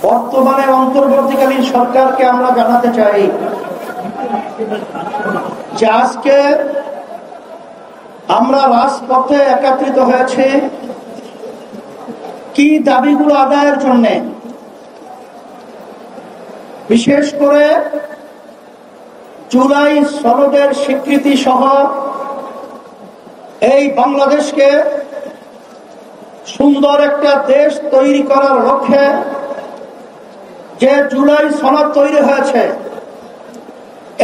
বর্তমানে অন্তর্বর্তীকালীন সরকারকে আমরা জানাতে চাই যে আজকে আমরা রাজপথে একত্রিত হয়েছি কি দাবিগুলো আদায়ের জন্য, বিশেষ করে জুলাই সনদের স্বীকৃতি সহ এই বাংলাদেশকে সুন্দর একটা দেশ তৈরি করার লক্ষ্যে যে জুলাই সনদ তৈরি হয়েছে,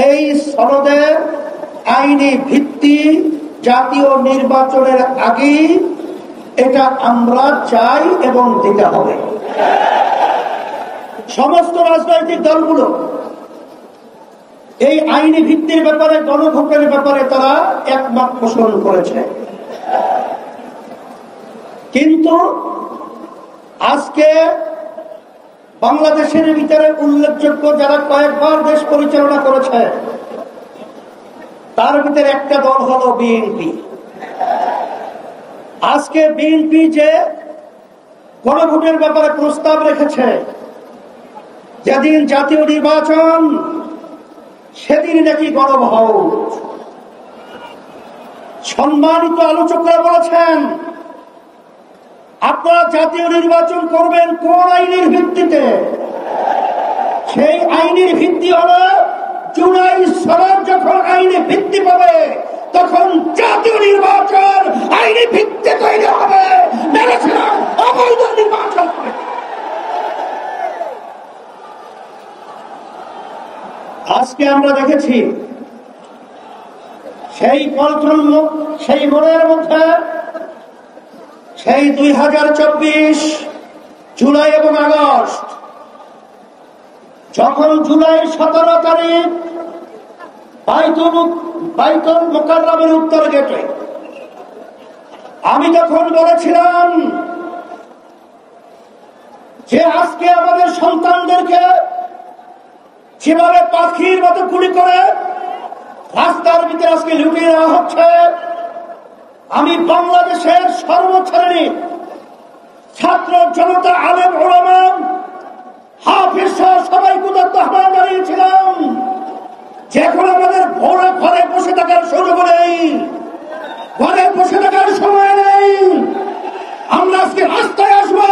এই সনদের আইনি ভিত্তি জাতীয় নির্বাচনের আগেই এটা আমরা চাই এবং দিতে হবে। সমস্ত রাজনৈতিক দলগুলো এই আইনি ভিত্তির ব্যাপারে, গণভোটের ব্যাপারে তারা একমত পোষণ করেছে। কিন্তু আজকে বাংলাদেশের ভিতরে উল্লেখযোগ্য যারা কয়েকবার দেশ পরিচালনা করেছে, তার ভিতরে একটা দল হলো বিএনপি। আজকে বিএনপি যে গণভোটের ব্যাপারে প্রস্তাব রেখেছে, যেদিন জাতীয় নির্বাচন সেদিন নাকি গণভোট। সম্মানিত আলোচকরা বলেছেন, আপনারা জাতীয় নির্বাচন করবেন কোন আইনের ভিত্তিতে? সেই আইনের ভিত্তি হলো জুলাই সনদ যখন আইনি ভিত্তি পাবে তখন জাতীয় নির্বাচন আইনি ভিত্তি তৈরি হবে, অবৈধ নির্বাচন হবে। আজকে আমরা দেখেছি সেই পল্টন, সেই মনের মধ্যে সেই 2024 জুলাই এবং আগস্ট, যখন জুলাই 17 তারিখ বাইতুল মুকাররমের উত্তর গেটে আমি তখন বলেছিলাম যে আজকে আমাদের সন্তানদেরকে যেভাবে পাখির মতো গুলি করে রাস্তার ভিতরে আজকে লুটিয়ে দেওয়া হচ্ছে, আমি বাংলাদেশের সর্বশ্রেণী ছাত্র জনতা, আলেম ওলামা, হাফেজ সহ সবাইকে আহ্বান জানিয়েছিলাম যে এখন আমাদের ঘরে বসে থাকার সুযোগ নেই, ঘরে বসে থাকার সময় নেই। আমরা আজকে রাস্তায় আসবো,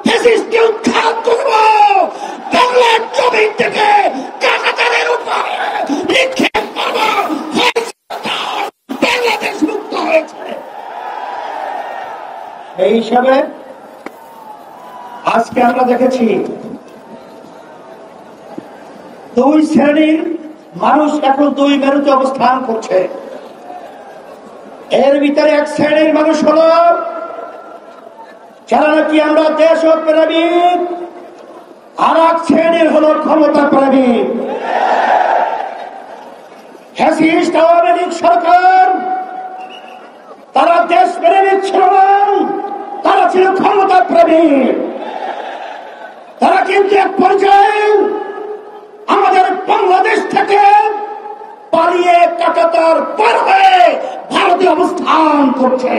ফ্যাসিস্টকে উৎখাত করব, বাংলার জমিন থেকে কাঁটাতারের উপরে নিক্ষেপ করব। বাংলাদেশ মুক্ত হয়েছে। এই হিসাবে আজকে আমরা দেখেছি দুই শ্রেণীর মানুষ এখন দুই মেরুতে অবস্থান করছে। এর ভিতরে এক শ্রেণীর মানুষ হল যারা নাকি আমরা দেশ প্রেমিক, আর এক শ্রেণীর হল ক্ষমতা প্রেমিক। ফ্যাসিস্ট আওয়ামী লীগ সরকার তারা দেশ প্রেমিক ছিল না, তারা ছিল ক্ষমতা প্রেমিক। তারা কিন্তু এক পর্যায়ে আমাদের বাংলাদেশ থেকে পালিয়ে কাঁটাতার পার হয়ে ভারতে অবস্থান করছে।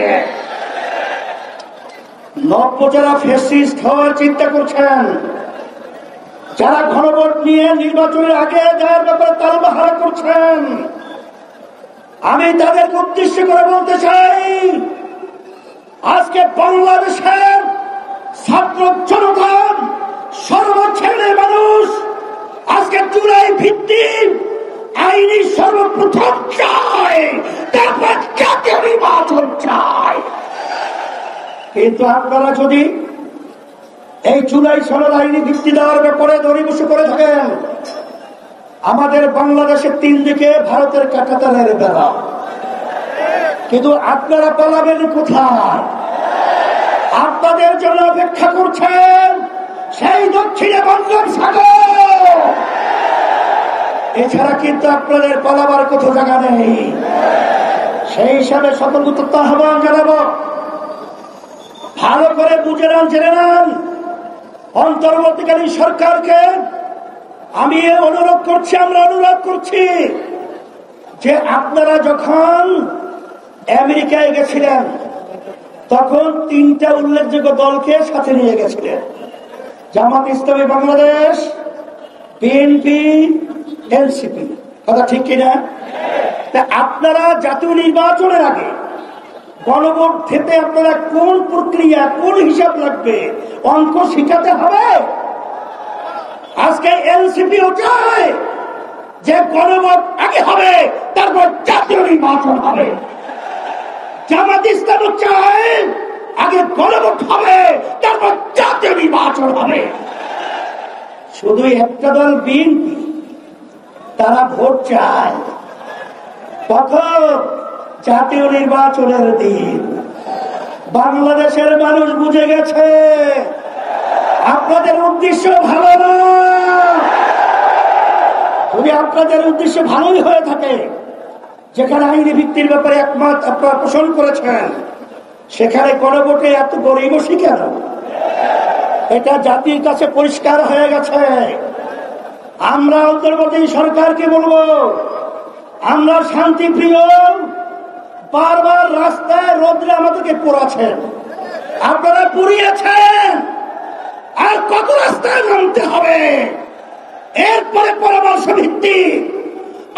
নব্য যারা ফ্যাসিস্ট হওয়ার চিন্তা করছেন, যারা গণভোট নিয়ে নির্বাচনের আগে যাওয়ার ব্যাপারে তালবাহারা করছেন, আমি তাদেরকে উদ্দেশ্য করে বলতে চাই, আজকে বাংলাদেশের ছাত্র জনতা, সর্বশ্রেণীর মানুষ আজকে জুলাই ভিত্তিক আইনি সর্বপ্রথম চায়, তারপর জাতীয় নির্বাচন চায়। কিন্তু আপনারা যদি এই জুলাই সনদ আইনি ভিত্তি দেওয়ার ব্যাপারে দড়িবসু করে থাকেন, আমাদের বাংলাদেশের 3 দিকে ভারতের কাঁটাতারের বেড়া, কিন্তু আপনারা পালাবেন কোথায়? আপনাদের জন্য অপেক্ষা করছেন সেই দক্ষিণে বঙ্গোপসাগর। এছাড়া কিন্তু আপনাদের পালাবার কোথাও জায়গা নেই। সেই হিসাবে সকলকে আহ্বান জানাবো, ভালো করে বুঝে নেন, জেনে নেন, অন্তর্বর্তীকালীন সরকারকে আমি অনুরোধ করছি, আমরা অনুরোধ করছি যে আপনারা যখন আমেরিকায় গেছিলেন তখন 3টা উল্লেখযোগ্য দলকে সাথে নিয়ে গেছিলেন। জামাত ইসলামী বাংলাদেশ, বিএনপি, এনসিপি, কথা ঠিক কিনা? তা আপনারা জাতীয় নির্বাচনের আগে গণভোট থেকে আপনারা কোন প্রক্রিয়া, কোন হিসাব লাগবে, অঙ্ক শিখাতে হবে। আজকে এনসিপিও চায় যে গণভোট আগে হবে, তারপর জাতীয় নির্বাচন হবে। জামাত ইসলামও চায় আগে গণভোট হবে, তারপর জাতীয় নির্বাচন হবে। শুধু একটা দল বিএনপি, তারা ভোট চায় প্রথম জাতীয় নির্বাচনের দিন। বাংলাদেশের মানুষ বুঝে গেছে আপনাদের উদ্দেশ্য ভালো না। যদি আপনাদের উদ্দেশ্য ভালোই হয়ে থাকে, যেখানে আইনি ভিত্তির ব্যাপারে একমত আপনারা পোষণ করেছেন, সেখানে গণভোটে এত গরিবসী কেন? এটা জাতির কাছে পরিষ্কার হয়ে গেছে। আমরা অন্তর্বর্তী সরকারকে বলবো, আমরা শান্তিপ্রিয়, বারবার রাস্তায় রোদ্রে আমাদেরকে পোড়াচ্ছেন, আপনারা পুড়িয়েছেন, আর কত রাস্তায় নামতে হবে? এরপরে পরামর্শ ভিত্তিক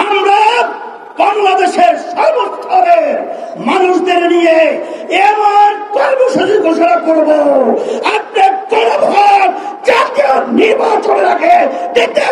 আমরা বাংলাদেশের সর্বস্তরের মানুষদের নিয়ে এমন কর্মসূচি ঘোষণা করব, আপনি গণভোট জাতীয় নির্বাচনের আগে দিতে